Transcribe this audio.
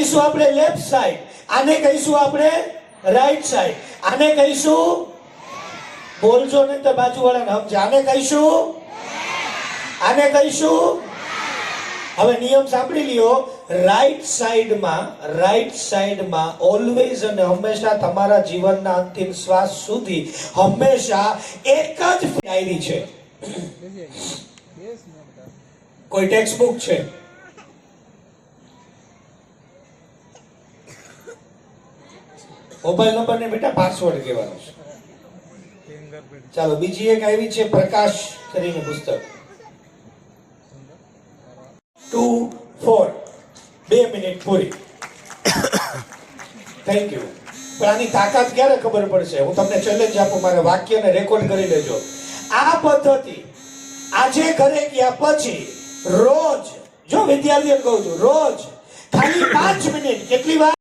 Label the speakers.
Speaker 1: કહીશું આપણે left side, આને કહીશું આપણે રાઈટ સાઈડ, આને કહીશું, બોલજો ને તો બાજુવાળાને સમજે, આને કહીશું, આને કહીશું. હવે નિયમ સાંભળી લ્યો. રાઈટ સાઈડમાં ઓલવેઝ અને હંમેશા તમારા જીવનના અંતિમ શ્વાસ સુધી હંમેશા એક જ ડાયરી છે. કોઈ ટેક્સ્ટ બુક છે? મોબાઈલ નંબર ને બેટા પાસવર્ડ કહેવાનો છે. ચાલો બીજી એક આવી છે પ્રકાશ કરીને પુસ્તક 2, 4 2 મિનિટ પૂરી. Thank you. પણ આની તાકાત ક્યારે ખબર પડશે? હું તમને ચેલેન્જ આપું, મારા વાક્યને રેકોર્ડ કરી લેજો. આ પદ્ધતિ આજે ઘરે ગયા પછી રોજ, જો વિદ્યાર્થીઓ કહું છું, રોજ ખાલી 5 મિનિટ. કેટલી વાર?